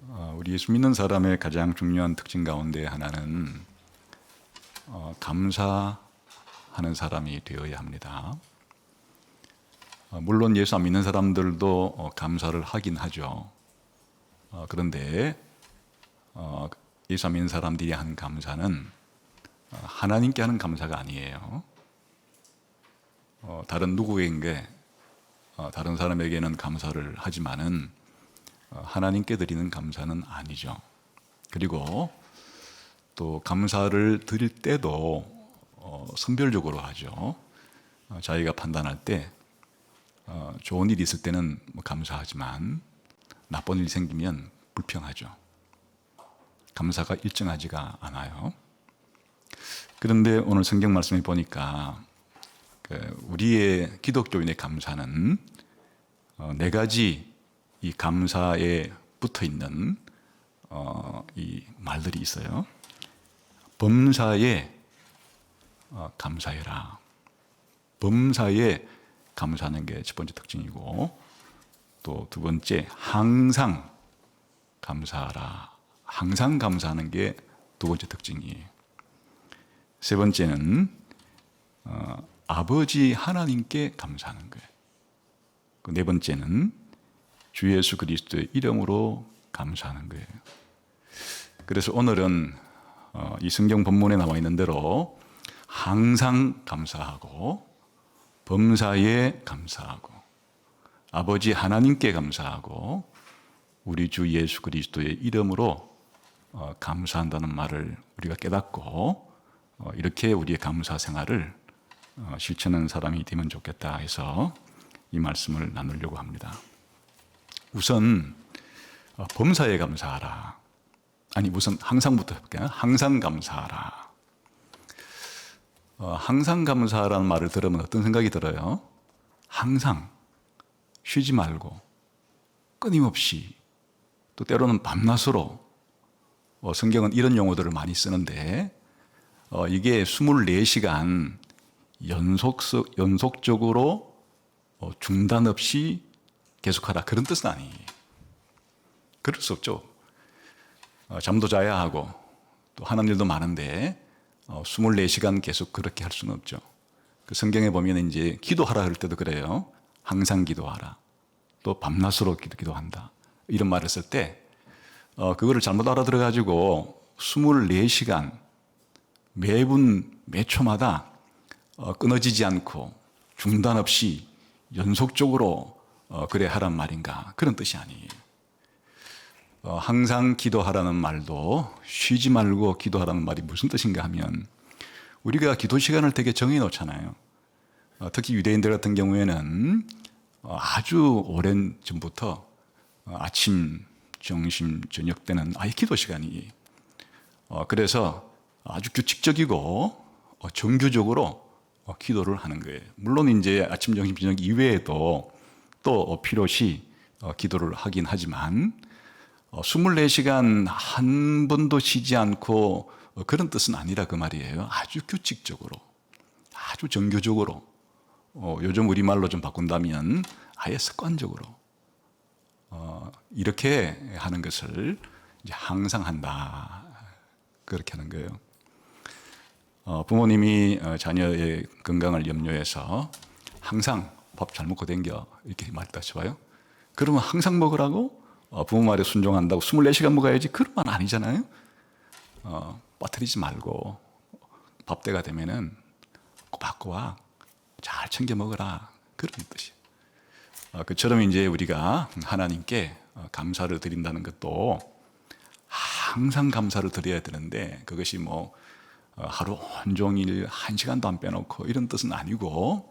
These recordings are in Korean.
우리 예수 믿는 사람의 가장 중요한 특징 가운데 하나는 감사하는 사람이 되어야 합니다. 물론 예수 안 믿는 사람들도 감사를 하긴 하죠. 그런데 예수 안 믿는 사람들이 하는 감사는 하나님께 하는 감사가 아니에요. 다른 누구에게 다른 사람에게는 감사를 하지만은 하나님께 드리는 감사는 아니죠. 그리고 또 감사를 드릴 때도 선별적으로 하죠. 자기가 판단할 때 좋은 일이 있을 때는 감사하지만 나쁜 일이 생기면 불평하죠. 감사가 일정하지가 않아요. 그런데 오늘 성경 말씀을 보니까 우리의 기독교인의 감사는 네 가지 이 감사에 붙어 있는 이 말들이 있어요. 범사에 감사해라. 범사에 감사하는 게 첫 번째 특징이고, 또 두 번째 항상 감사하라. 항상 감사하는 게 두 번째 특징이에요. 세 번째는 아버지 하나님께 감사하는 거예요. 그 네 번째는 주 예수 그리스도의 이름으로 감사하는 거예요. 그래서 오늘은 이 성경 본문에 나와 있는 대로 항상 감사하고, 범사에 감사하고, 아버지 하나님께 감사하고, 우리 주 예수 그리스도의 이름으로 감사한다는 말을 우리가 깨닫고 이렇게 우리의 감사 생활을 실천하는 사람이 되면 좋겠다 해서 이 말씀을 나누려고 합니다. 우선 범사에 감사하라. 아니, 우선 항상부터 해볼게요. 항상 감사하라. 항상 감사하라는 말을 들으면 어떤 생각이 들어요? 항상 쉬지 말고 끊임없이, 또 때로는 밤낮으로, 성경은 이런 용어들을 많이 쓰는데 이게 24시간 연속적으로 중단 없이 계속하라, 그런 뜻은 아니에요. 그럴 수 없죠. 잠도 자야 하고 또 하는 일도 많은데 24시간 계속 그렇게 할 수는 없죠. 그 성경에 보면 이제 기도하라 할 때도 그래요. 항상 기도하라. 또 밤낮으로 기도한다. 이런 말을 쓸 때 그거를 잘못 알아들어가지고 24시간 매분 매초마다 끊어지지 않고 중단 없이 연속적으로 그래 하란 말인가, 그런 뜻이 아니에요. 항상 기도하라는 말도 쉬지 말고 기도하라는 말이 무슨 뜻인가 하면, 우리가 기도 시간을 되게 정해 놓잖아요. 특히 유대인들 같은 경우에는 아주 오랜 전부터 아침, 점심, 저녁 때는 아예 기도 시간이에요. 그래서 아주 규칙적이고 정규적으로 기도를 하는 거예요. 물론 이제 아침, 점심, 저녁 이외에도 또 필요시 기도를 하긴 하지만 24시간 한 번도 쉬지 않고 그런 뜻은 아니라 그 말이에요. 아주 규칙적으로, 아주 정교적으로, 요즘 우리말로 좀 바꾼다면 아예 습관적으로 이렇게 하는 것을 이제 항상 한다, 그렇게 하는 거예요. 부모님이 자녀의 건강을 염려해서 항상 밥 잘 먹고 댕겨, 이렇게 말했다 쳐봐요. 그러면 항상 먹으라고 부모 말에 순종한다고 24시간 먹어야지, 그런 말 아니잖아요. 빠뜨리지 말고 밥 때가 되면은 꼬박꼬박 잘 챙겨 먹어라, 그런 뜻이에요. 그처럼 이제 우리가 하나님께 감사를 드린다는 것도 항상 감사를 드려야 되는데, 그것이 뭐 하루 온종일 1시간도 안 빼놓고 이런 뜻은 아니고,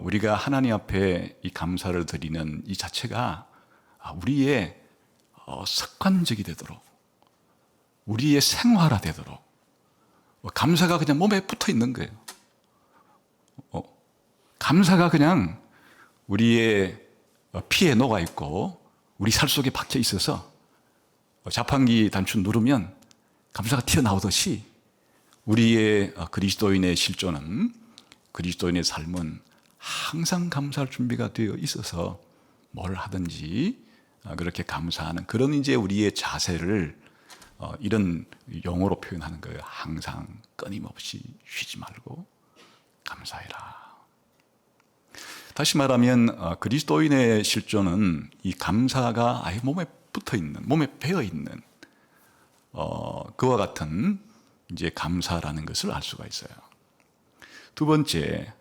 우리가 하나님 앞에 이 감사를 드리는 이 자체가 우리의 습관적이 되도록, 우리의 생활화 되도록, 감사가 그냥 몸에 붙어 있는 거예요. 감사가 그냥 우리의 피에 녹아 있고 우리 살 속에 박혀 있어서 자판기 단추 누르면 감사가 튀어나오듯이, 우리의 그리스도인의 실존은, 그리스도인의 삶은 항상 감사할 준비가 되어 있어서 뭘 하든지 그렇게 감사하는 그런 이제 우리의 자세를 이런 용어로 표현하는 거예요. 항상 끊임없이 쉬지 말고 감사해라. 다시 말하면 그리스도인의 실존은 이 감사가 아예 몸에 붙어 있는, 몸에 배어 있는 그와 같은 이제 감사라는 것을 알 수가 있어요. 두 번째,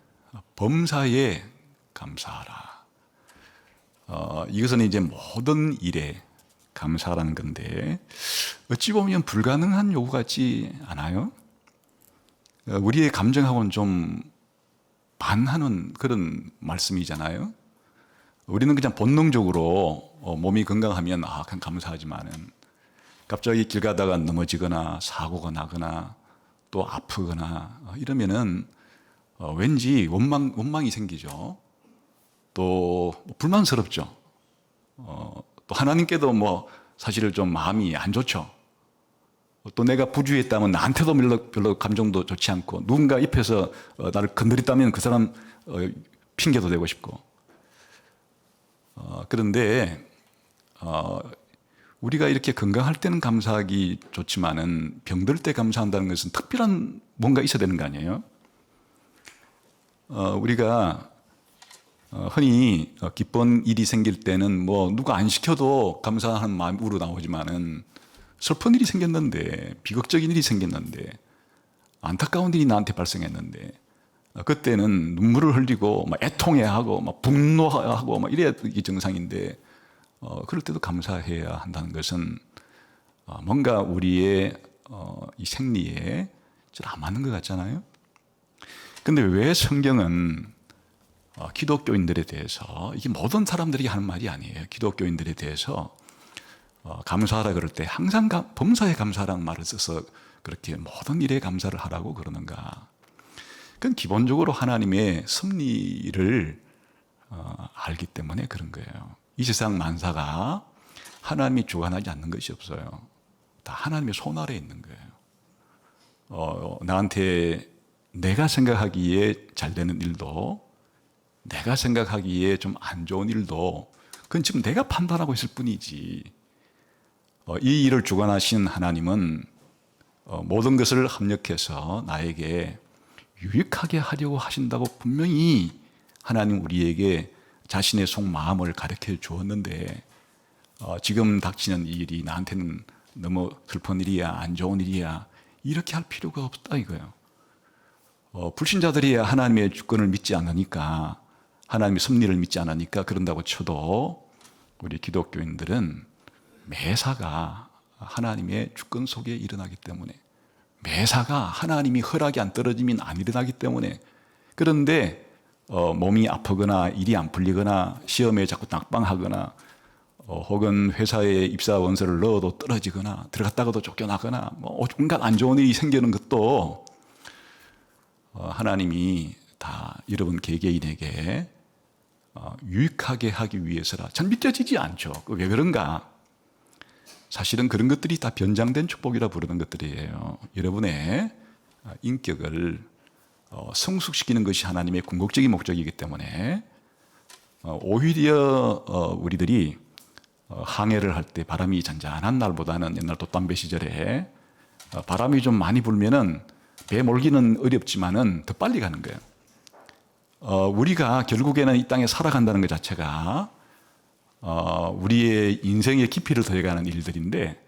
범사에 감사하라. 이것은 이제 모든 일에 감사라는 건데 어찌 보면 불가능한 요구 같지 않아요? 우리의 감정하고는 좀 반하는 그런 말씀이잖아요. 우리는 그냥 본능적으로 몸이 건강하면 그냥 감사하지만은 갑자기 길 가다가 넘어지거나 사고가 나거나 또 아프거나 이러면은 왠지 원망이 생기죠. 또 불만스럽죠. 또 하나님께도 사실 좀 마음이 안 좋죠. 또 내가 부주의했다면 나한테도 별로 감정도 좋지 않고 누군가 입에서 나를 건드렸다면 그 사람 핑계도 대고 싶고 그런데 우리가 이렇게 건강할 때는 감사하기 좋지만은 병들 때 감사한다는 것은 특별한 뭔가 있어야 되는 거 아니에요? 우리가 흔히 기쁜 일이 생길 때는 누가 안 시켜도 감사하는 마음이 우러나오지만은 슬픈 일이 생겼는데, 비극적인 일이 생겼는데, 안타까운 일이 나한테 발생했는데, 그때는 눈물을 흘리고, 애통해하고, 분노하고, 이래야 이게 정상인데, 그럴 때도 감사해야 한다는 것은 뭔가 우리의 이 생리에 좀 안 맞는 것 같잖아요? 근데 왜 성경은 기독교인들에 대해서, 이게 모든 사람들이 하는 말이 아니에요. 기독교인들에 대해서 감사하라 그럴 때 항상 범사에 감사라는 말을 써서 그렇게 모든 일에 감사를 하라고 그러는가? 그건 기본적으로 하나님의 섭리를 알기 때문에 그런 거예요. 이 세상 만사가 하나님이 주관하지 않는 것이 없어요. 다 하나님의 손 아래에 있는 거예요. 나한테 내가 생각하기에 잘 되는 일도 내가 생각하기에 좀 안 좋은 일도 그건 지금 내가 판단하고 있을 뿐이지. 이 일을 주관하신 하나님은 모든 것을 합력해서 나에게 유익하게 하려고 하신다고 분명히 하나님 우리에게 자신의 속마음을 가르쳐 주었는데 지금 닥치는 이 일이 나한테는 너무 슬픈 일이야, 안 좋은 일이야 이렇게 할 필요가 없다 이거예요. 불신자들이 하나님의 주권을 믿지 않으니까 하나님의 섭리를 믿지 않으니까 그런다고 쳐도 우리 기독교인들은 매사가 하나님의 주권 속에 일어나기 때문에 매사가 하나님이 허락이 안 떨어지면 안 일어나기 때문에 그런데 몸이 아프거나 일이 안 풀리거나 시험에 자꾸 낙방하거나 혹은 회사에 입사 원서를 넣어도 떨어지거나 들어갔다가도 쫓겨나거나 온갖 안 좋은 일이 생기는 것도 하나님이 다 여러분 개개인에게 유익하게 하기 위해서라 잘 믿겨지지 않죠. 왜 그런가? 사실은 그런 것들이 다 변장된 축복이라 부르는 것들이에요. 여러분의 인격을 성숙시키는 것이 하나님의 궁극적인 목적이기 때문에 오히려 우리들이 항해를 할 때 바람이 잔잔한 날보다는 옛날 돛담배 시절에 바람이 좀 많이 불면은 배 몰기는 어렵지만은 더 빨리 가는 거예요. 우리가 결국에는 이 땅에 살아간다는 것 자체가 우리의 인생의 깊이를 더해가는 일들인데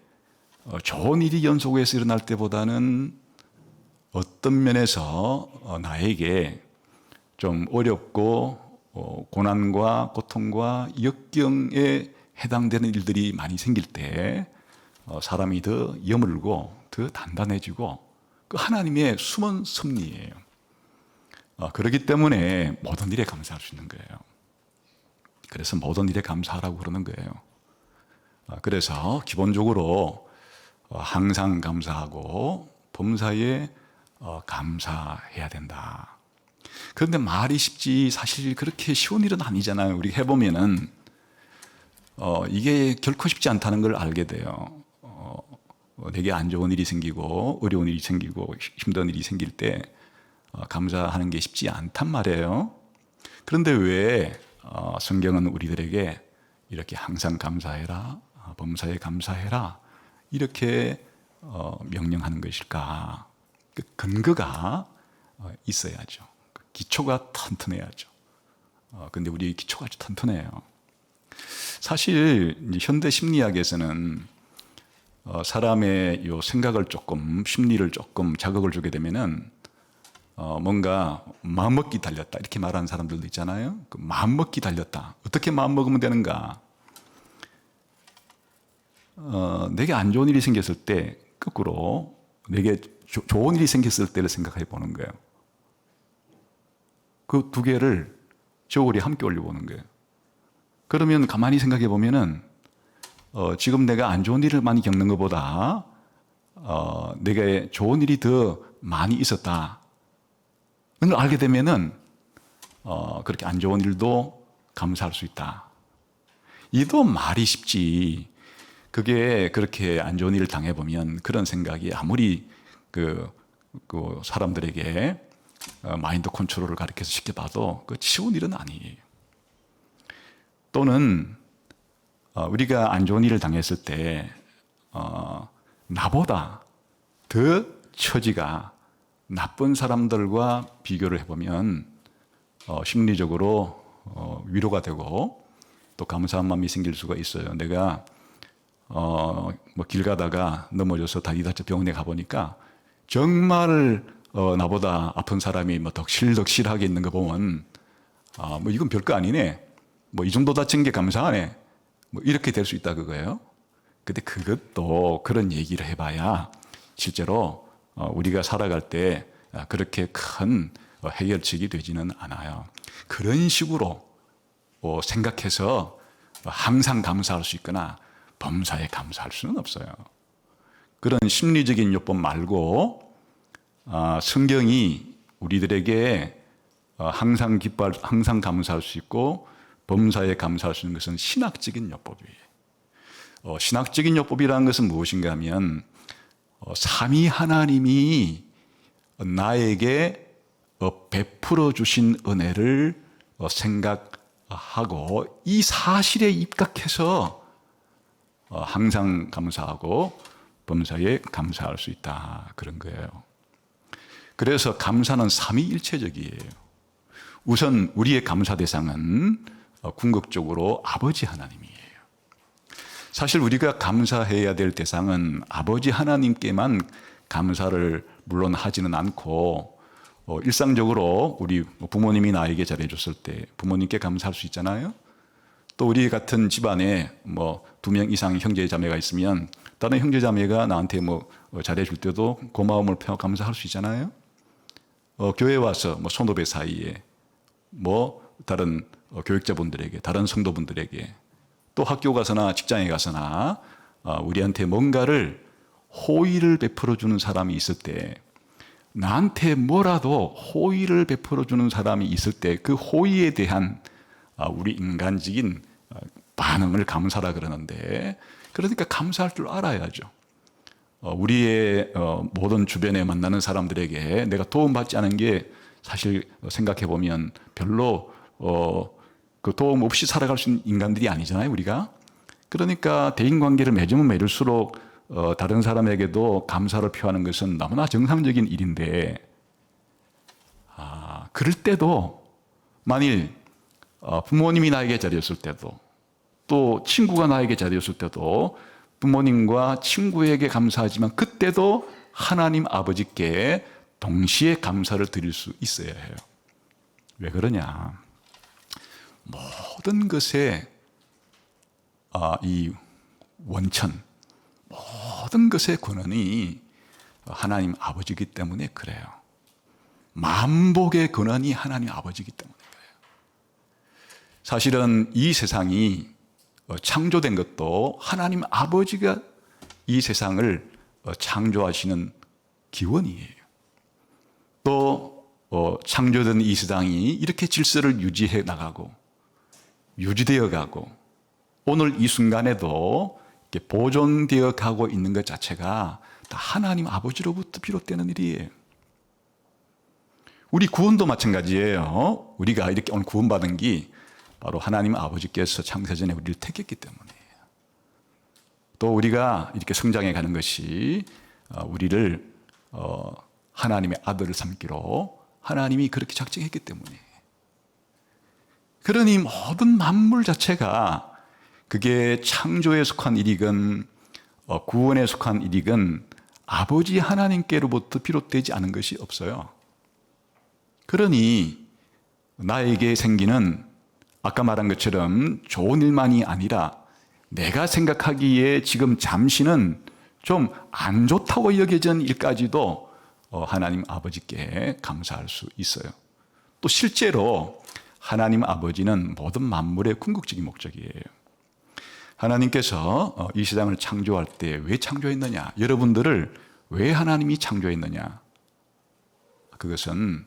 좋은 일이 연속해서 일어날 때보다는 어떤 면에서 나에게 좀 어렵고 고난과 고통과 역경에 해당되는 일들이 많이 생길 때 사람이 더 여물고 더 단단해지고 그 하나님의 숨은 섭리예요. 그렇기 때문에 모든 일에 감사할 수 있는 거예요. 그래서 모든 일에 감사하라고 그러는 거예요. 그래서 기본적으로 항상 감사하고 범사에 감사해야 된다. 그런데 말이 쉽지 사실 그렇게 쉬운 일은 아니잖아요. 우리 해보면은 이게 결코 쉽지 않다는 걸 알게 돼요. 되게 안 좋은 일이 생기고 어려운 일이 생기고 힘든 일이 생길 때 감사하는 게 쉽지 않단 말이에요. 그런데 왜 성경은 우리들에게 이렇게 항상 감사해라, 범사에 감사해라 이렇게 명령하는 것일까? 그 근거가 있어야죠. 기초가 튼튼해야죠. 근데 우리 기초가 아주 튼튼해요. 사실 이제 현대 심리학에서는 사람의 요 생각을 조금, 심리를 조금 자극을 주게 되면은 뭔가 마음먹기 달렸다 이렇게 말하는 사람들도 있잖아요. 그 마음먹기 달렸다. 어떻게 마음먹으면 되는가? 내게 안 좋은 일이 생겼을 때 거꾸로 내게 좋은 일이 생겼을 때를 생각해 보는 거예요. 그 두 개를 저고리 함께 올려보는 거예요. 그러면 가만히 생각해 보면은 지금 내가 안 좋은 일을 많이 겪는 것보다 내게 좋은 일이 더 많이 있었다. 그걸 알게 되면은 그렇게 안 좋은 일도 감사할 수 있다. 이도 말이 쉽지. 그게 그렇게 안 좋은 일을 당해보면 그런 생각이 아무리 그 사람들에게 마인드 컨트롤을 가르쳐서 쉽게 봐도 그 쉬운 일은 아니에요. 또는 우리가 안 좋은 일을 당했을 때 나보다 더 처지가 나쁜 사람들과 비교를 해보면 심리적으로 위로가 되고 또 감사한 마음이 생길 수가 있어요. 내가 뭐 길 가다가 넘어져서 다리 다쳐 병원에 가보니까 정말 나보다 아픈 사람이 뭐 덕실덕실하게 있는 거 보면 뭐 이건 별거 아니네. 뭐 이 정도 다친 게 감사하네. 뭐 이렇게 될 수 있다 그거예요. 근데 그것도 그런 얘기를 해봐야 실제로 우리가 살아갈 때 그렇게 큰 해결책이 되지는 않아요. 그런 식으로 생각해서 항상 감사할 수 있거나 범사에 감사할 수는 없어요. 그런 심리적인 요법 말고 성경이 우리들에게 항상 기뻐할, 항상 감사할 수 있고 범사에 감사할 수 있는 것은 신학적인 요법이에요. 신학적인 요법이라는 것은 무엇인가 하면 삼위 하나님이 나에게 베풀어 주신 은혜를 생각하고 이 사실에 입각해서 항상 감사하고 범사에 감사할 수 있다. 그런 거예요. 그래서 감사는 삼위일체적이에요. 우선 우리의 감사 대상은 궁극적으로 아버지 하나님이에요. 사실 우리가 감사해야 될 대상은 아버지 하나님께만 감사를 물론 하지는 않고 일상적으로 우리 부모님이 나에게 잘해줬을 때 부모님께 감사할 수 있잖아요. 또 우리 같은 집안에 뭐 2명 이상 형제 자매가 있으면 다른 형제 자매가 나한테 뭐 잘해줄 때도 고마움을 표하고 감사할 수 있잖아요. 교회 와서 뭐 선후배 사이에 뭐 다른 교육자분들에게 다른 성도분들에게 또 학교 가서나 직장에 가서나 우리한테 뭔가를 호의를 베풀어 주는 사람이 있을 때 나한테 뭐라도 호의를 베풀어 주는 사람이 있을 때 그 호의에 대한 우리 인간적인 반응을 감사라 그러는데 그러니까 감사할 줄 알아야죠. 우리의 모든 주변에 만나는 사람들에게 내가 도움받지 않은 게 사실 생각해 보면 별로 그 도움 없이 살아갈 수 있는 인간들이 아니잖아요, 우리가. 그러니까 대인관계를 맺으면 맺을수록 다른 사람에게도 감사를 표하는 것은 너무나 정상적인 일인데, 그럴 때도 만일 부모님이 나에게 잘해줬을 때도 또 친구가 나에게 잘해줬을 때도 부모님과 친구에게 감사하지만 그때도 하나님 아버지께 동시에 감사를 드릴 수 있어야 해요. 왜 그러냐? 모든 것의 이 원천, 모든 것의 근원이 하나님 아버지이기 때문에 그래요. 만복의 근원이 하나님 아버지이기 때문에 그래요. 사실은 이 세상이 창조된 것도 하나님 아버지가 이 세상을 창조하시는 기원이에요. 또 창조된 이 세상이 이렇게 질서를 유지해 나가고 유지되어 가고 오늘 이 순간에도 이렇게 보존되어 가고 있는 것 자체가 다 하나님 아버지로부터 비롯되는 일이에요. 우리 구원도 마찬가지예요. 우리가 이렇게 오늘 구원받은 게 바로 하나님 아버지께서 창세전에 우리를 택했기 때문이에요. 또 우리가 이렇게 성장해 가는 것이 우리를 하나님의 아들을 삼기로 하나님이 그렇게 작정했기 때문이에요. 그러니 모든 만물 자체가 그게 창조에 속한 일이건 구원에 속한 일이건 아버지 하나님께로부터 비롯되지 않은 것이 없어요. 그러니 나에게 생기는 아까 말한 것처럼 좋은 일만이 아니라 내가 생각하기에 지금 잠시는 좀 안 좋다고 여겨진 일까지도 하나님 아버지께 감사할 수 있어요. 또 실제로 하나님 아버지는 모든 만물의 궁극적인 목적이에요. 하나님께서 이 세상을 창조할 때 왜 창조했느냐? 여러분들을 왜 하나님이 창조했느냐? 그것은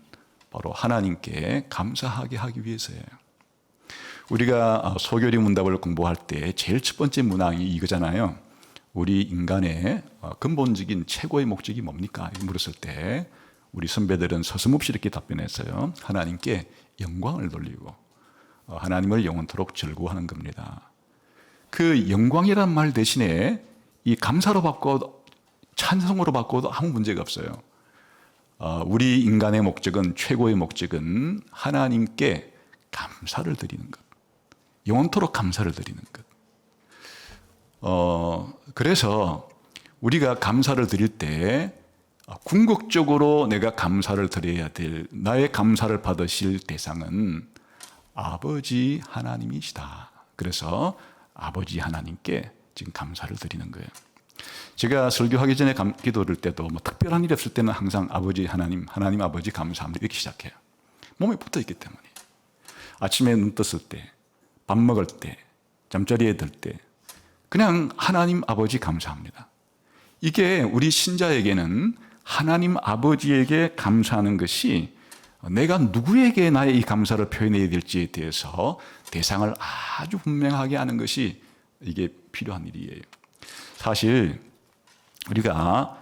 바로 하나님께 감사하게 하기 위해서예요. 우리가 소교리 문답을 공부할 때 제일 첫 번째 문항이 이거잖아요. 우리 인간의 근본적인 최고의 목적이 뭡니까? 물었을 때 우리 선배들은 서슴없이 이렇게 답변했어요. 하나님께 영광을 돌리고 하나님을 영원토록 즐거워하는 겁니다. 그 영광이란 말 대신에 이 감사로 바꿔도 찬송으로 바꿔도 아무 문제가 없어요. 우리 인간의 목적은 최고의 목적은 하나님께 감사를 드리는 것. 영원토록 감사를 드리는 것. 그래서 우리가 감사를 드릴 때 궁극적으로 내가 감사를 드려야 될 나의 감사를 받으실 대상은 아버지 하나님이시다. 그래서 아버지 하나님께 지금 감사를 드리는 거예요. 제가 설교하기 전에 기도를 때도 뭐 특별한 일이 없을 때는 항상 아버지 하나님 아버지 감사합니다 이렇게 시작해요. 몸에 붙어 있기 때문에. 아침에 눈 떴을 때, 밥 먹을 때, 잠자리에 들 때 그냥 하나님 아버지 감사합니다. 이게 우리 신자에게는 하나님 아버지에게 감사하는 것이 내가 누구에게 나의 이 감사를 표현해야 될지에 대해서 대상을 아주 분명하게 하는 것이 이게 필요한 일이에요. 사실 우리가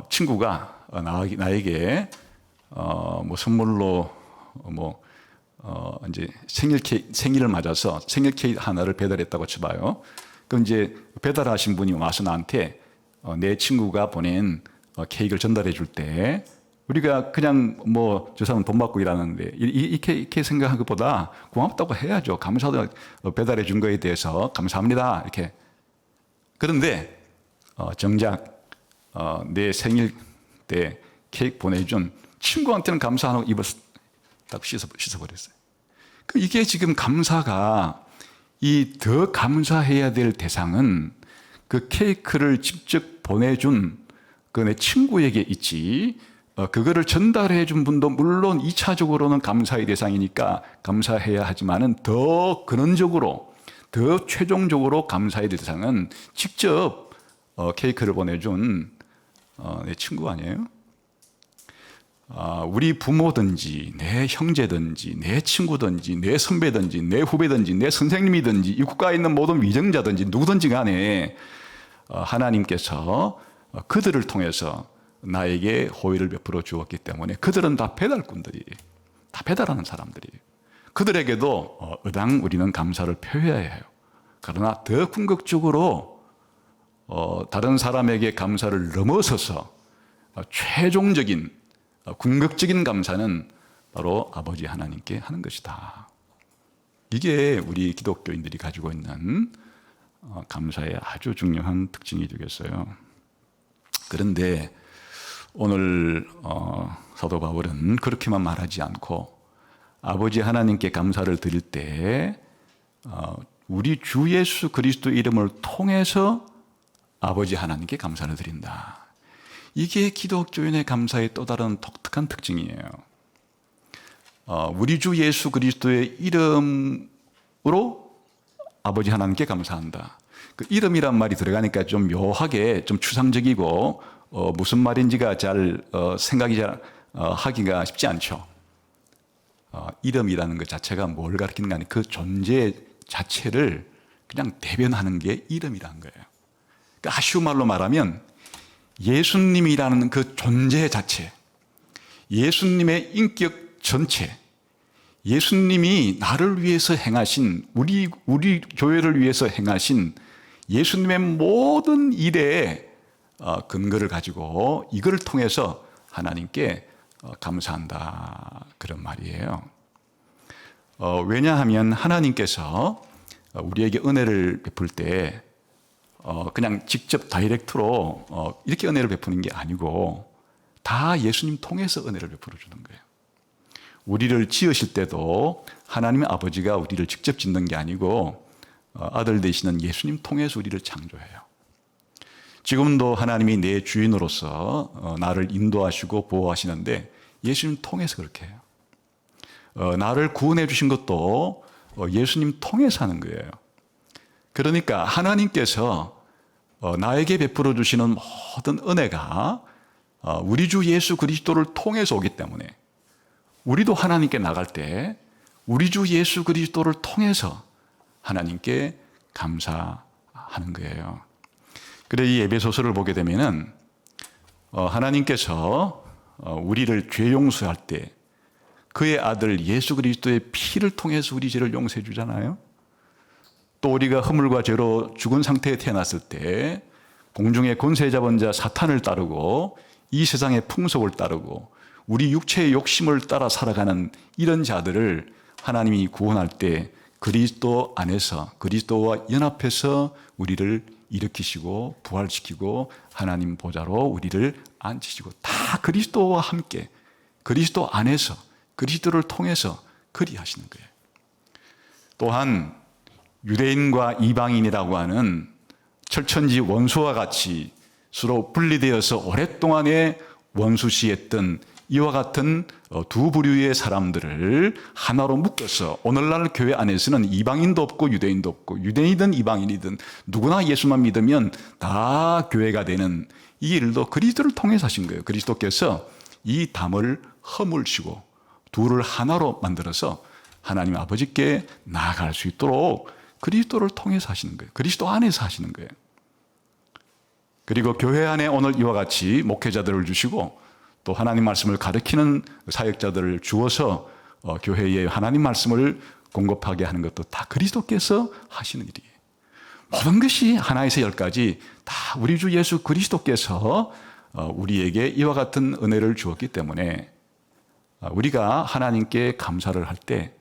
친구가 나에게 뭐 선물로 이제 생일을 맞아서 생일 케이크 하나를 배달했다고 쳐봐요. 그럼 이제 배달하신 분이 와서 나한테 내 친구가 보낸 케이크를 전달해 줄 때 우리가 그냥 뭐 저 사람 돈 받고 일하는데 이렇게 생각한 것보다 고맙다고 해야죠. 감사도 배달해 준 거에 대해서 감사합니다. 이렇게. 그런데 정작 내 생일 때 케이크 보내준 친구한테는 감사 안 하고 입을 딱 씻어버렸어요. 이게 지금 감사가 이 더 감사해야 될 대상은 그 케이크를 직접 보내준 그 내 친구에게 있지 그거를 전달해 준 분도 물론 2차적으로는 감사의 대상이니까 감사해야 하지만은 더 근원적으로 더 최종적으로 감사의 대상은 직접 케이크를 보내준 내 친구 아니에요? 우리 부모든지 내 형제든지 내 친구든지 내 선배든지 내 후배든지 내 선생님이든지 이 국가에 있는 모든 위정자든지 누구든지 간에 하나님께서 그들을 통해서 나에게 호의를 베풀어 주었기 때문에 그들은 다 배달꾼들이에요. 다 배달하는 사람들이에요. 그들에게도 의당 우리는 감사를 표해야 해요. 그러나 더 궁극적으로 다른 사람에게 감사를 넘어서서 최종적인 궁극적인 감사는 바로 아버지 하나님께 하는 것이다. 이게 우리 기독교인들이 가지고 있는 감사의 아주 중요한 특징이 되겠어요. 그런데 오늘 사도 바울은 그렇게만 말하지 않고 아버지 하나님께 감사를 드릴 때 우리 주 예수 그리스도 이름을 통해서 아버지 하나님께 감사를 드린다. 이게 기독교인의 감사의 또 다른 독특한 특징이에요. 우리 주 예수 그리스도의 이름으로 아버지 하나님께 감사한다. 그 이름이란 말이 들어가니까 좀 묘하게 좀 추상적이고 무슨 말인지가 잘 생각이 잘 하기가 쉽지 않죠. 이름이라는 것 자체가 뭘 가리키는가 하면 그 존재 자체를 그냥 대변하는 게 이름이라는 거예요. 그러니까 아쉬운 말로 말하면 예수님이라는 그 존재 자체, 예수님의 인격 전체, 예수님이 나를 위해서 행하신 우리 교회를 위해서 행하신 예수님의 모든 일에 근거를 가지고 이걸 통해서 하나님께 감사한다 그런 말이에요. 왜냐하면 하나님께서 우리에게 은혜를 베풀 때 그냥 직접 다이렉트로 이렇게 은혜를 베푸는 게 아니고 다 예수님 통해서 은혜를 베풀어 주는 거예요. 우리를 지으실 때도 하나님의 아버지가 우리를 직접 짓는 게 아니고 아들 되시는 예수님 통해서 우리를 창조해요. 지금도 하나님이 내 주인으로서 나를 인도하시고 보호하시는데 예수님 통해서 그렇게 해요. 나를 구원해 주신 것도 예수님 통해서 하는 거예요. 그러니까 하나님께서 나에게 베풀어 주시는 모든 은혜가 우리 주 예수 그리스도를 통해서 오기 때문에 우리도 하나님께 나갈 때 우리 주 예수 그리스도를 통해서 하나님께 감사하는 거예요. 그래 이 에베소서를 보게 되면은 하나님께서 우리를 죄 용서할 때 그의 아들 예수 그리스도의 피를 통해서 우리 죄를 용서해 주잖아요. 또 우리가 허물과 죄로 죽은 상태에 태어났을 때 공중의 권세 잡은 자 사탄을 따르고 이 세상의 풍속을 따르고 우리 육체의 욕심을 따라 살아가는 이런 자들을 하나님이 구원할 때 그리스도 안에서 그리스도와 연합해서 우리를 일으키시고 부활시키고 하나님 보좌로 우리를 앉히시고 다 그리스도와 함께 그리스도 안에서 그리스도를 통해서 그리하시는 거예요. 또한 유대인과 이방인이라고 하는 철천지 원수와 같이 서로 분리되어서 오랫동안에 원수시했던 이와 같은 두 부류의 사람들을 하나로 묶어서 오늘날 교회 안에서는 이방인도 없고 유대인도 없고 유대인이든 이방인이든 누구나 예수만 믿으면 다 교회가 되는 이 일도 그리스도를 통해서 하신 거예요. 그리스도께서 이 담을 허물시고 둘을 하나로 만들어서 하나님 아버지께 나아갈 수 있도록 그리스도를 통해서 하시는 거예요. 그리스도 안에서 하시는 거예요. 그리고 교회 안에 오늘 이와 같이 목회자들을 주시고 또 하나님 말씀을 가르치는 사역자들을 주어서 교회에 하나님 말씀을 공급하게 하는 것도 다 그리스도께서 하시는 일이에요. 모든 것이 하나에서 열까지 다 우리 주 예수 그리스도께서 우리에게 이와 같은 은혜를 주었기 때문에 우리가 하나님께 감사를 할 때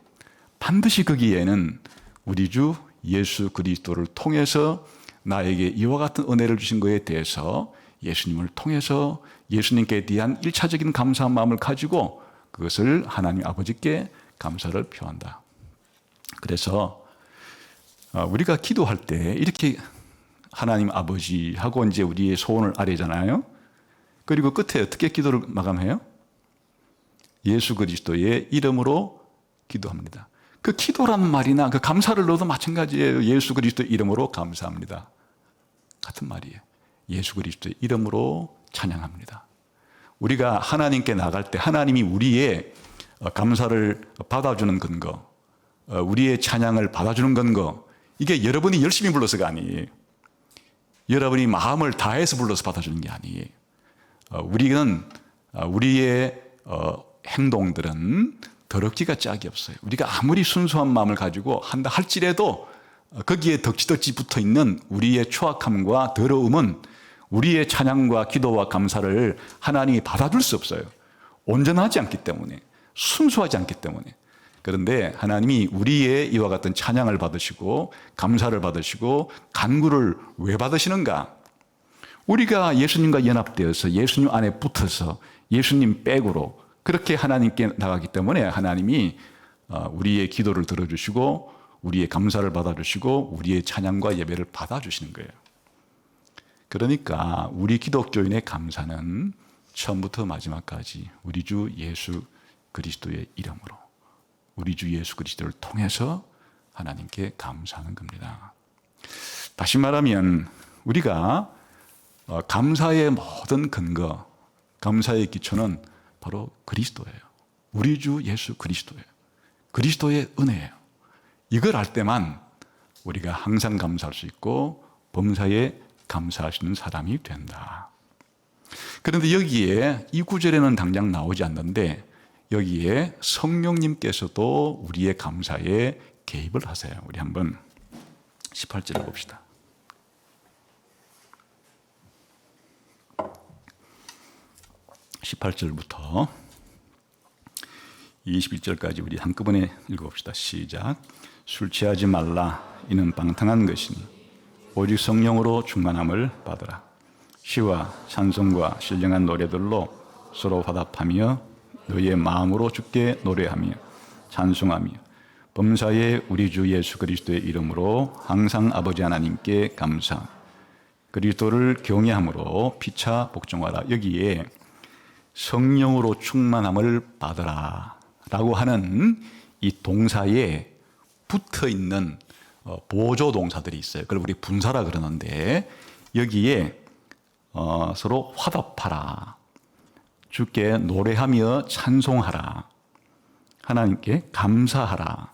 반드시 거기에는 우리 주 예수 그리스도를 통해서 나에게 이와 같은 은혜를 주신 것에 대해서 예수님을 통해서 예수님께 대한 1차적인 감사한 마음을 가지고 그것을 하나님 아버지께 감사를 표한다. 그래서 우리가 기도할 때 이렇게 하나님 아버지하고 이제 우리의 소원을 아뢰잖아요. 그리고 끝에 어떻게 기도를 마감해요? 예수 그리스도의 이름으로 기도합니다. 그 기도라는 말이나 그 감사를 넣어도 마찬가지예요. 예수 그리스도의 이름으로 감사합니다. 같은 말이에요. 예수 그리스도의 이름으로 찬양합니다. 우리가 하나님께 나갈 때 하나님이 우리의 감사를 받아주는 근거, 우리의 찬양을 받아주는 근거, 이게 여러분이 열심히 불러서가 아니에요. 여러분이 마음을 다해서 불러서 받아주는 게 아니에요. 우리는 우리의 행동들은 더럽기가 짝이 없어요. 우리가 아무리 순수한 마음을 가지고 한다 할지라도 거기에 덕지덕지 붙어 있는 우리의 추악함과 더러움은 우리의 찬양과 기도와 감사를 하나님이 받아줄 수 없어요. 온전하지 않기 때문에, 순수하지 않기 때문에. 그런데 하나님이 우리의 이와 같은 찬양을 받으시고 감사를 받으시고 간구를 왜 받으시는가? 우리가 예수님과 연합되어서 예수님 안에 붙어서 예수님 백으로 그렇게 하나님께 나가기 때문에 하나님이 우리의 기도를 들어주시고 우리의 감사를 받아주시고 우리의 찬양과 예배를 받아주시는 거예요. 그러니까 우리 기독교인의 감사는 처음부터 마지막까지 우리 주 예수 그리스도의 이름으로 우리 주 예수 그리스도를 통해서 하나님께 감사하는 겁니다. 다시 말하면 우리가 감사의 모든 근거, 감사의 기초는 바로 그리스도예요. 우리 주 예수 그리스도예요. 그리스도의 은혜예요. 이걸 알 때만 우리가 항상 감사할 수 있고 범사에 감사할 수 있는 사람이 된다. 그런데 여기에 이 구절에는 당장 나오지 않는데 여기에 성령님께서도 우리의 감사에 개입을 하세요. 우리 한번 18절을 봅시다. 18절부터 21절까지 우리 한꺼번에 읽어봅시다. 시작. 술 취하지 말라. 이는 방탕한 것이니 오직 성령으로 충만함을 받으라. 시와 찬송과 신령한 노래들로 서로 화답하며 너희의 마음으로 주께 노래하며 찬송하며 범사에 우리 주 예수 그리스도의 이름으로 항상 아버지 하나님께 감사. 그리스도를 경외함으로 피차 복종하라. 여기에 성령으로 충만함을 받으라 라고 하는 이 동사에 붙어 있는 보조 동사들이 있어요. 그걸 우리 분사라 그러는데 여기에 서로 화답하라, 주께 노래하며 찬송하라, 하나님께 감사하라,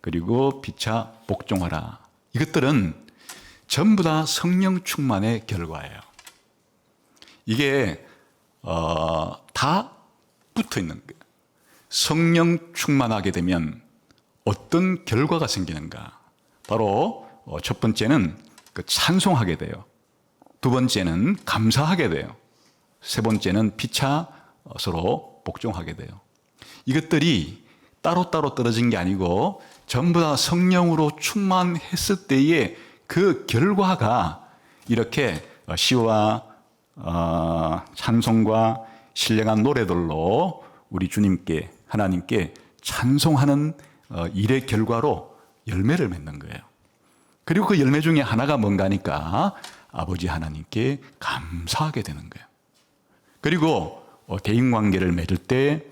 그리고 피차 복종하라. 이것들은 전부 다 성령 충만의 결과예요. 이게 다 붙어 있는 거예요. 성령 충만하게 되면 어떤 결과가 생기는가? 바로 첫 번째는 찬송하게 돼요. 두 번째는 감사하게 돼요. 세 번째는 피차 서로 복종하게 돼요. 이것들이 따로따로 떨어진 게 아니고 전부 다 성령으로 충만했을 때의 그 결과가 이렇게 시와 찬송과 신령한 노래들로 우리 주님께 하나님께 찬송하는 일의 결과로 열매를 맺는 거예요. 그리고 그 열매 중에 하나가 뭔가 하니까 아버지 하나님께 감사하게 되는 거예요. 그리고 대인관계를 맺을 때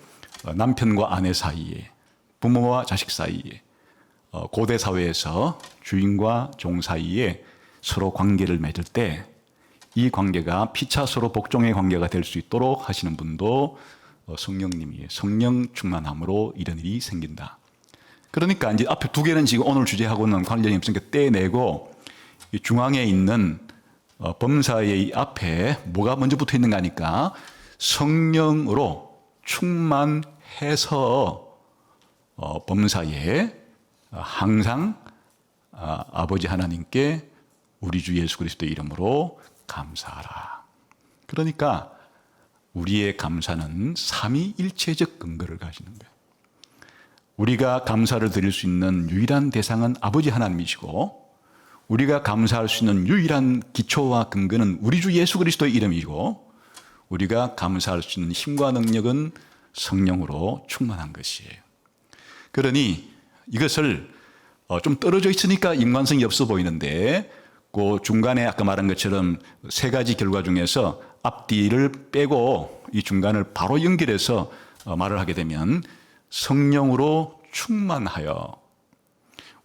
남편과 아내 사이에, 부모와 자식 사이에, 고대 사회에서 주인과 종 사이에 서로 관계를 맺을 때 이 관계가 피차 서로 복종의 관계가 될 수 있도록 하시는 분도 성령님이에요. 성령 충만함으로 이런 일이 생긴다. 그러니까 이제 앞에 두 개는 지금 오늘 주제하고는 관련이 없으니까 떼내고 이 중앙에 있는 범사의 이 앞에 뭐가 먼저 붙어 있는가 하니까 성령으로 충만해서 범사에 항상 아버지 하나님께 우리 주 예수 그리스도의 이름으로 감사하라. 그러니까 우리의 감사는 삼위일체적 근거를 가지는 거예요. 우리가 감사를 드릴 수 있는 유일한 대상은 아버지 하나님이시고 우리가 감사할 수 있는 유일한 기초와 근거는 우리 주 예수 그리스도의 이름이고 우리가 감사할 수 있는 힘과 능력은 성령으로 충만한 것이에요. 그러니 이것을 좀 떨어져 있으니까 인간성이 없어 보이는데 그 중간에 아까 말한 것처럼 세 가지 결과 중에서 앞뒤를 빼고 이 중간을 바로 연결해서 말을 하게 되면 성령으로 충만하여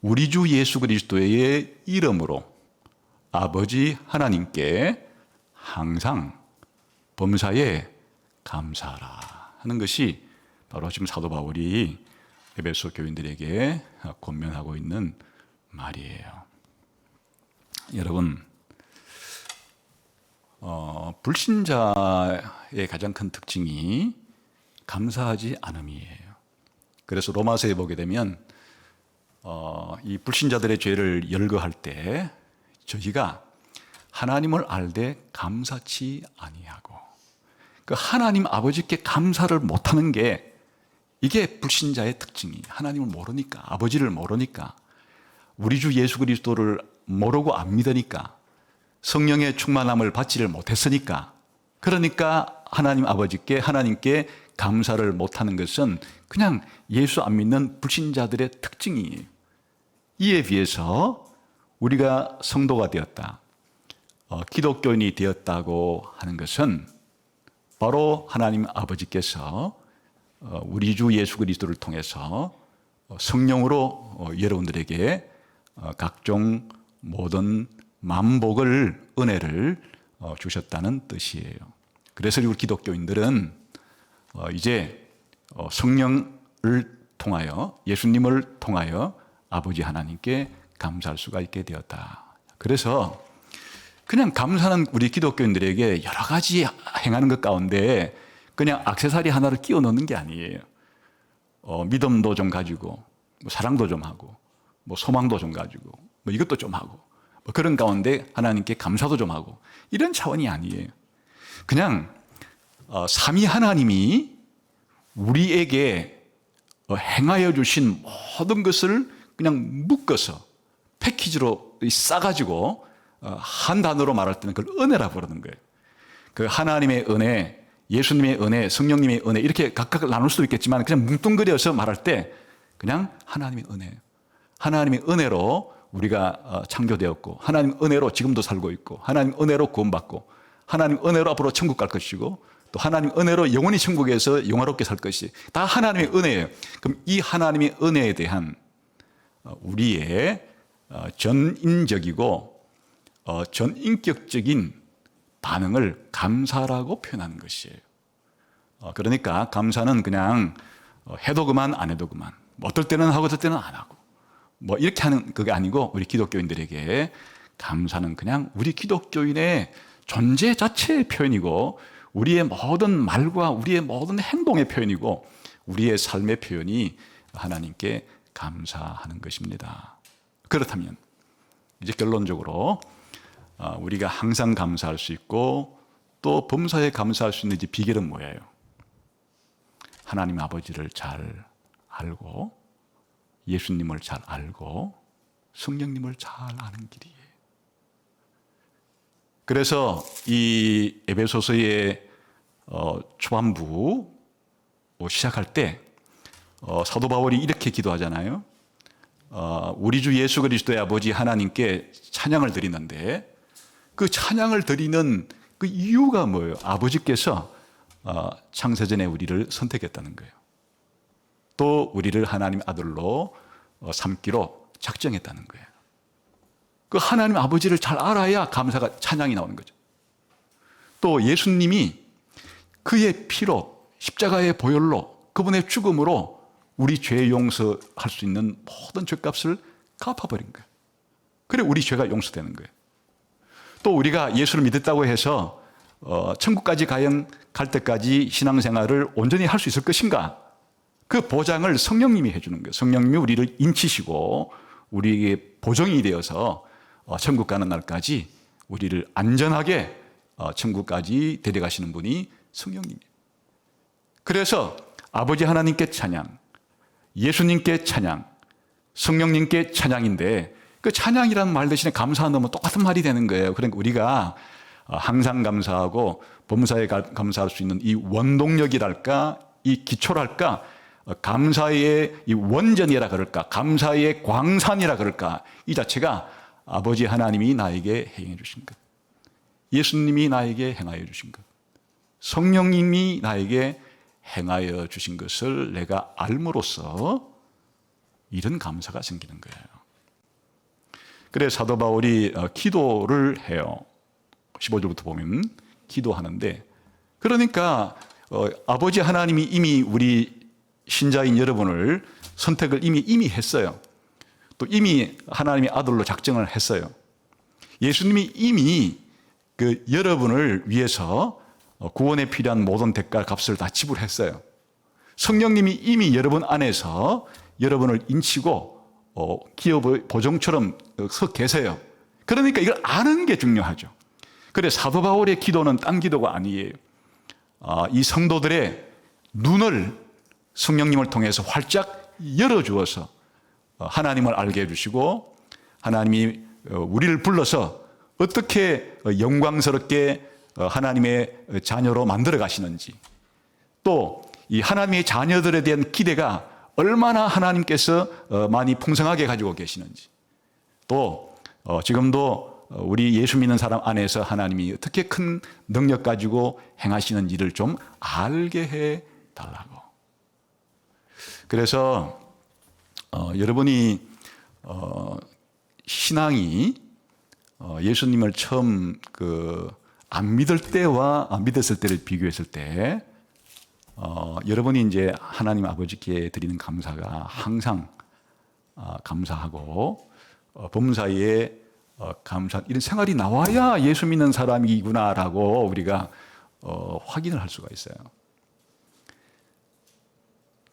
우리 주 예수 그리스도의 이름으로 아버지 하나님께 항상 범사에 감사하라 하는 것이 바로 지금 사도 바울이 에베소 교인들에게 권면하고 있는 말이에요. 여러분, 불신자의 가장 큰 특징이 감사하지 않음이에요. 그래서 로마서에 보게 되면 이 불신자들의 죄를 열거할 때 저희가 하나님을 알되 감사치 아니하고 그 하나님 아버지께 감사를 못하는 게 이게 불신자의 특징이에요. 하나님을 모르니까, 아버지를 모르니까, 우리 주 예수 그리스도를 모르고 안 믿으니까, 성령의 충만함을 받지를 못했으니까, 그러니까 하나님 아버지께, 하나님께 감사를 못하는 것은 그냥 예수 안 믿는 불신자들의 특징이에요. 이에 비해서 우리가 성도가 되었다, 기독교인이 되었다고 하는 것은 바로 하나님 아버지께서 우리 주 예수 그리스도를 통해서 성령으로 여러분들에게 각종 모든 만복을, 은혜를 주셨다는 뜻이에요. 그래서 우리 기독교인들은 이제 성령을 통하여, 예수님을 통하여 아버지 하나님께 감사할 수가 있게 되었다. 그래서 그냥 감사는 우리 기독교인들에게 여러 가지 행하는 것 가운데 그냥 액세서리 하나를 끼워 넣는 게 아니에요. 믿음도 좀 가지고 뭐 사랑도 좀 하고 뭐 소망도 좀 가지고 뭐 이것도 좀 하고 뭐 그런 가운데 하나님께 감사도 좀 하고 이런 차원이 아니에요. 그냥 삼위 하나님이 우리에게 행하여 주신 모든 것을 그냥 묶어서 패키지로 싸가지고 한 단어로 말할 때는 그걸 은혜라 부르는 거예요. 그 하나님의 은혜, 예수님의 은혜, 성령님의 은혜 이렇게 각각 나눌 수도 있겠지만 그냥 뭉뚱그려서 말할 때 그냥 하나님의 은혜예요. 하나님의 은혜로 우리가 창조되었고 하나님 은혜로 지금도 살고 있고 하나님 은혜로 구원받고 하나님 은혜로 앞으로 천국 갈 것이고 또 하나님 은혜로 영원히 천국에서 영화롭게 살 것이 다 하나님의 은혜예요. 그럼 이 하나님의 은혜에 대한 우리의 전인적이고 전인격적인 반응을 감사라고 표현하는 것이에요. 그러니까 감사는 그냥 해도 그만 안 해도 그만 어떨 때는 하고 어떨 때는 안 하고 뭐 이렇게 하는 그게 아니고 우리 기독교인들에게 감사는 그냥 우리 기독교인의 존재 자체의 표현이고 우리의 모든 말과 우리의 모든 행동의 표현이고 우리의 삶의 표현이 하나님께 감사하는 것입니다. 그렇다면 이제 결론적으로 우리가 항상 감사할 수 있고 또 범사에 감사할 수 있는 비결은 뭐예요? 하나님 아버지를 잘 알고 예수님을 잘 알고 성령님을 잘 아는 길이에요. 그래서 이 에베소서의 초반부 시작할 때 사도 바울이 이렇게 기도하잖아요. 우리 주 예수 그리스도의 아버지 하나님께 찬양을 드리는데 그 찬양을 드리는 그 이유가 뭐예요? 아버지께서 창세전에 우리를 선택했다는 거예요. 또 우리를 하나님 아들로 삼기로 작정했다는 거예요. 그 하나님 아버지를 잘 알아야 감사가 찬양이 나오는 거죠. 또 예수님이 그의 피로 십자가의 보혈로 그분의 죽음으로 우리 죄 용서할 수 있는 모든 죄값을 갚아버린 거예요. 그래 우리 죄가 용서되는 거예요. 또 우리가 예수를 믿었다고 해서 천국까지 갈 때까지 신앙생활을 온전히 할 수 있을 것인가? 그 보장을 성령님이 해주는 거예요. 성령님이 우리를 인치시고 우리에게 보정이 되어서 천국 가는 날까지 우리를 안전하게 천국까지 데려가시는 분이 성령님이에요. 그래서 아버지 하나님께 찬양, 예수님께 찬양, 성령님께 찬양인데 그 찬양이라는 말 대신에 감사하는 건 똑같은 말이 되는 거예요. 그러니까 우리가 항상 감사하고 범사에 감사할 수 있는 이 원동력이랄까, 이 기초랄까, 감사의 이 원전이라 그럴까, 감사의 광산이라 그럴까, 이 자체가 아버지 하나님이 나에게 행해 주신 것, 예수님이 나에게 행하여 주신 것, 성령님이 나에게 행하여 주신 것을 내가 알므로써 이런 감사가 생기는 거예요. 그래 사도 바울이 기도를 해요. 15절부터 보면 기도하는데, 그러니까 아버지 하나님이 이미 우리 신자인 여러분을 선택을 이미 했어요. 또 이미 하나님의 아들로 작정을 했어요. 예수님이 이미 그 여러분을 위해서 구원에 필요한 모든 대가 값을 다 지불했어요. 성령님이 이미 여러분 안에서 여러분을 인치고 기업의 보정처럼 서 계세요. 그러니까 이걸 아는 게 중요하죠. 그래 사도 바울의 기도는 딴 기도가 아니에요. 이 성도들의 눈을 성령님을 통해서 활짝 열어주어서 하나님을 알게 해주시고 하나님이 우리를 불러서 어떻게 영광스럽게 하나님의 자녀로 만들어 가시는지, 또 이 하나님의 자녀들에 대한 기대가 얼마나 하나님께서 많이 풍성하게 가지고 계시는지, 또 지금도 우리 예수 믿는 사람 안에서 하나님이 어떻게 큰 능력 가지고 행하시는지를 좀 알게 해 달라고. 그래서 여러분이 신앙이 예수님을 처음 안 믿을 때와 믿었을 때를 비교했을 때 여러분이 이제 하나님 아버지께 드리는 감사가 항상 감사하고 범사에 감사, 이런 생활이 나와야 예수 믿는 사람이구나라고 우리가 확인을 할 수가 있어요.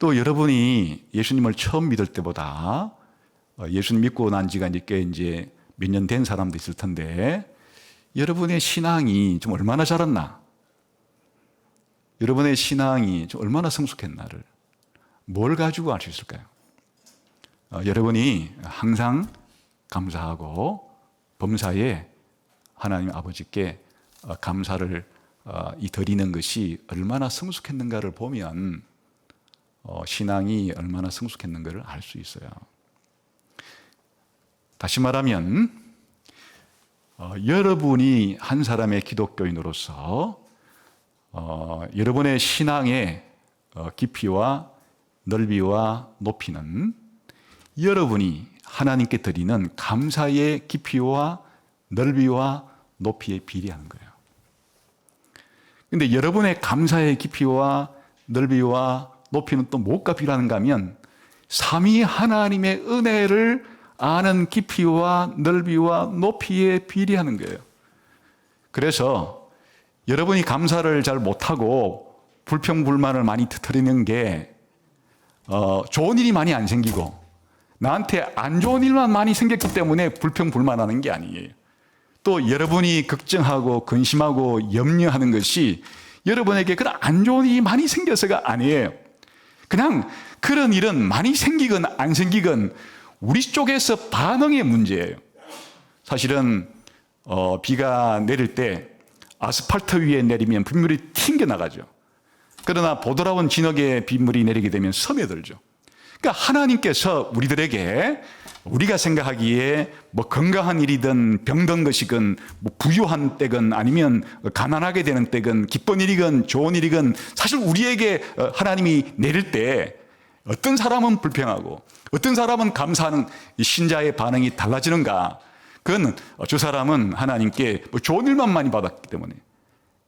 또 여러분이 예수님을 처음 믿을 때보다 예수님 믿고 난 지가 이제 몇 년 된 사람도 있을 텐데 여러분의 신앙이 좀 얼마나 자랐나? 여러분의 신앙이 좀 얼마나 성숙했나를 뭘 가지고 알 수 있을까요? 여러분이 항상 감사하고 범사에 하나님 아버지께 감사를 드리는 것이 얼마나 성숙했는가를 보면 신앙이 얼마나 성숙했는가를 알 수 있어요. 다시 말하면 여러분이 한 사람의 기독교인으로서 여러분의 신앙의 깊이와 넓이와 높이는 여러분이 하나님께 드리는 감사의 깊이와 넓이와 높이에 비례하는 거예요. 그런데 여러분의 감사의 깊이와 넓이와 높이는 또 무엇과 비례하는가 하면 삼위 하나님의 은혜를 아는 깊이와 넓이와 높이에 비례하는 거예요. 그래서 여러분이 감사를 잘 못하고 불평불만을 많이 터뜨리는 게 좋은 일이 많이 안 생기고 나한테 안 좋은 일만 많이 생겼기 때문에 불평불만하는 게 아니에요. 또 여러분이 걱정하고 근심하고 염려하는 것이 여러분에게 그런 안 좋은 일이 많이 생겨서가 아니에요. 그냥 그런 일은 많이 생기건 안 생기건 우리 쪽에서 반응의 문제예요. 사실은 비가 내릴 때 아스팔트 위에 내리면 빗물이 튕겨나가죠. 그러나 보드라운 진흙에 빗물이 내리게 되면 스며들죠. 그러니까 하나님께서 우리들에게 우리가 생각하기에 뭐 건강한 일이든 병든 것이건 뭐 부유한 때건 아니면 가난하게 되는 때건 기쁜 일이건 좋은 일이건 사실 우리에게 하나님이 내릴 때 어떤 사람은 불평하고 어떤 사람은 감사하는 이 신자의 반응이 달라지는가? 그건 저 사람은 하나님께 뭐 좋은 일만 많이 받았기 때문에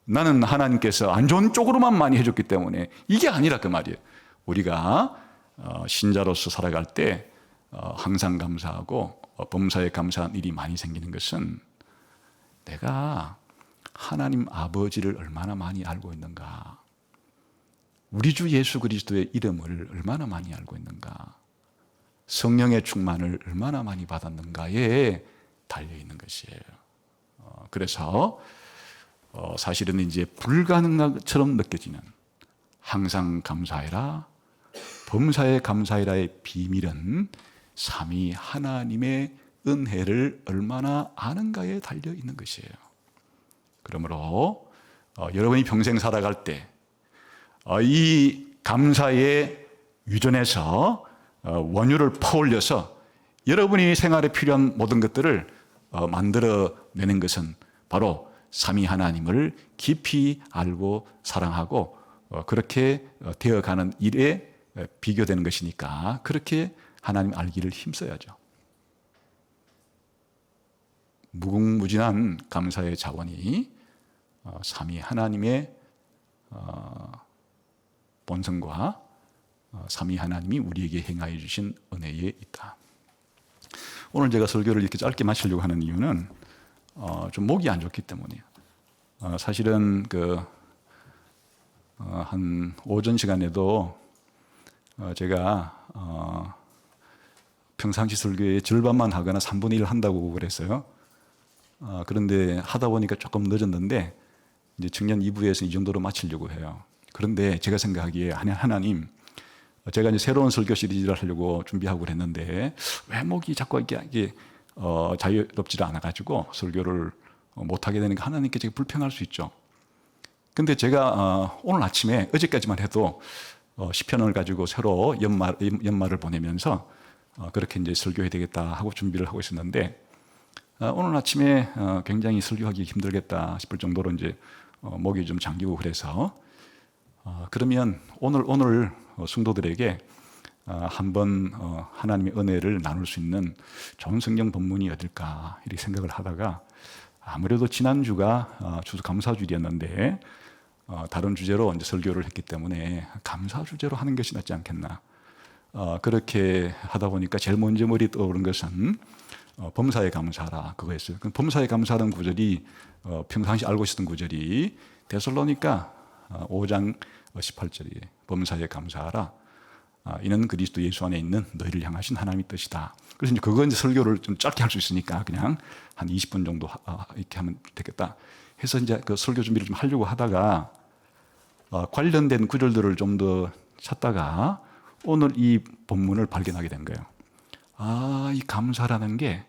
나는 하나님께서 안 좋은 쪽으로만 많이 해줬기 때문에 이게 아니라 그 말이에요. 우리가 신자로서 살아갈 때 항상 감사하고 범사에 감사한 일이 많이 생기는 것은 내가 하나님 아버지를 얼마나 많이 알고 있는가, 우리 주 예수 그리스도의 이름을 얼마나 많이 알고 있는가, 성령의 충만을 얼마나 많이 받았는가에 달려있는 것이에요. 그래서 사실은 이제 불가능한 것처럼 느껴지는 항상 감사해라, 범사에 감사해라의 비밀은 삼위 하나님의 은혜를 얼마나 아는가에 달려있는 것이에요. 그러므로 여러분이 평생 살아갈 때 이 감사에 유전해서 원유를 퍼올려서 여러분이 생활에 필요한 모든 것들을 만들어내는 것은 바로 삼위 하나님을 깊이 알고 사랑하고 그렇게 되어가는 일에 비교되는 것이니까 그렇게 하나님 알기를 힘써야죠. 무궁무진한 감사의 자원이 삼위 하나님의 본성과 삼위 하나님이 우리에게 행하여 주신 은혜에 있다. 오늘 제가 설교를 이렇게 짧게 마치려고 하는 이유는 좀 목이 안 좋기 때문이에요. 사실은 한 오전 시간에도 제가 평상시 설교의 절반만 하거나 3분의 1 한다고 그랬어요. 그런데 하다 보니까 조금 늦었는데 이제 청년 2부에서 이 정도로 마치려고 해요. 그런데 제가 생각하기에 하나님, 제가 이제 새로운 설교 시리즈를 하려고 준비하고 그랬는데 왜 목이 자꾸 이게 자유롭지를 않아가지고 설교를 못하게 되니까 하나님께 제가 불평할 수 있죠. 근데 제가 오늘 아침에 어제까지만 해도 시편을 가지고 새로 연말을 보내면서 그렇게 이제 설교해야 되겠다 하고 준비를 하고 있었는데 오늘 아침에 굉장히 설교하기 힘들겠다 싶을 정도로 이제 목이 좀 잠기고 그래서 그러면 오늘 성도들에게 한번 하나님의 은혜를 나눌 수 있는 좋은 성경 본문이 어딜까 이렇게 생각을 하다가 아무래도 지난주가 추수감사주일이었는데 다른 주제로 이제 설교를 했기 때문에 감사 주제로 하는 것이 낫지 않겠나. 그렇게 하다 보니까 제일 먼저 머리에 떠오른 것은 범사에 감사하라 그거였어요. 범사에 감사하는 구절이 평상시 알고 있었던 구절이 데살로니가 5장 18절이에요. 범사에 감사하라. 이는 그리스도 예수 안에 있는 너희를 향하신 하나님의 뜻이다. 그래서 이제 그거 이제 설교를 좀 짧게 할 수 있으니까 그냥 한 20분 정도 이렇게 하면 되겠다 해서 이제 그 설교 준비를 좀 하려고 하다가 관련된 구절들을 좀 더 찾다가 오늘 이 본문을 발견하게 된 거예요. 이 감사라는 게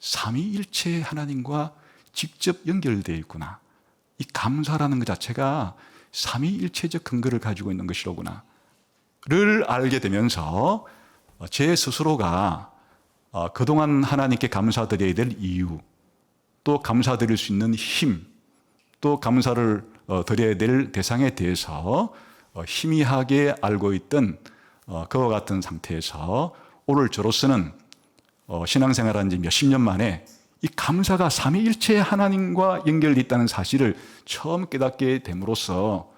삼위일체 하나님과 직접 연결되어 있구나. 이 감사라는 것 자체가 삼위일체적 근거를 가지고 있는 것이로구나 를 알게 되면서 제 스스로가 그동안 하나님께 감사드려야 될 이유, 또 감사드릴 수 있는 힘, 또 감사를 드려야 될 대상에 대해서 희미하게 알고 있던 그와 같은 상태에서 오늘 저로서는 신앙생활한 지 몇십 년 만에 이 감사가 삼위일체 하나님과 연결되어 있다는 사실을 처음 깨닫게 됨으로써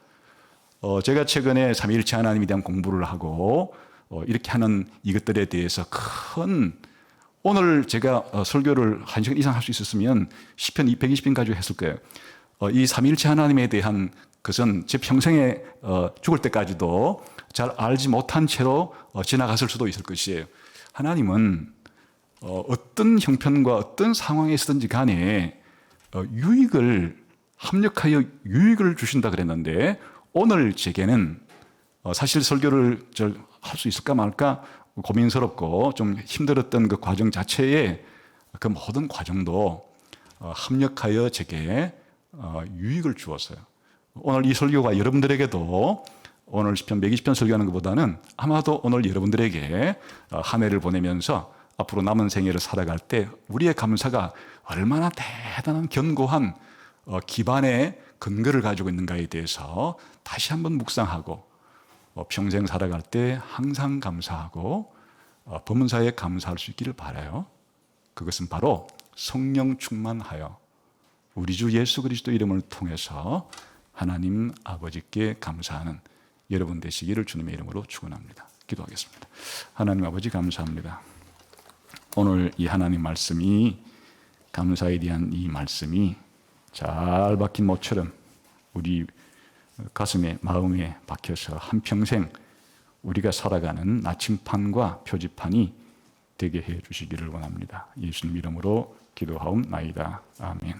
제가 최근에 삼위일체 하나님에 대한 공부를 하고 이렇게 하는 이것들에 대해서 큰 오늘 제가 설교를 1시간 이상 할 수 있었으면 시편 220편 가지고 했을 거예요. 이 삼위일체 하나님에 대한 것은 제 평생에 죽을 때까지도 잘 알지 못한 채로 지나갔을 수도 있을 것이에요. 하나님은 어떤 형편과 어떤 상황에 있든지 간에 유익을 합력하여 유익을 주신다 그랬는데 오늘 제게는 사실 설교를 할 수 있을까 말까 고민스럽고 좀 힘들었던 그 과정 자체에 그 모든 과정도 합력하여 제게 유익을 주었어요. 오늘 이 설교가 여러분들에게도 오늘 시편 120편 설교하는 것보다는 아마도 오늘 여러분들에게 한 해를 보내면서 앞으로 남은 생애를 살아갈 때 우리의 감사가 얼마나 대단한 견고한 기반의 근거를 가지고 있는가에 대해서 다시 한번 묵상하고 평생 살아갈 때 항상 감사하고 범사에 감사할 수 있기를 바라요. 그것은 바로 성령 충만하여 우리 주 예수 그리스도 이름을 통해서 하나님 아버지께 감사하는 여러분 되시기를 주님의 이름으로 축원합니다. 기도하겠습니다. 하나님 아버지 감사합니다. 오늘 이 하나님 말씀이 감사에 대한 이 말씀이 잘 박힌 못처럼 우리 가슴에 마음에 박혀서 한평생 우리가 살아가는 나침판과 표지판이 되게 해 주시기를 원합니다. 예수님 이름으로 기도하옵나이다. 아멘.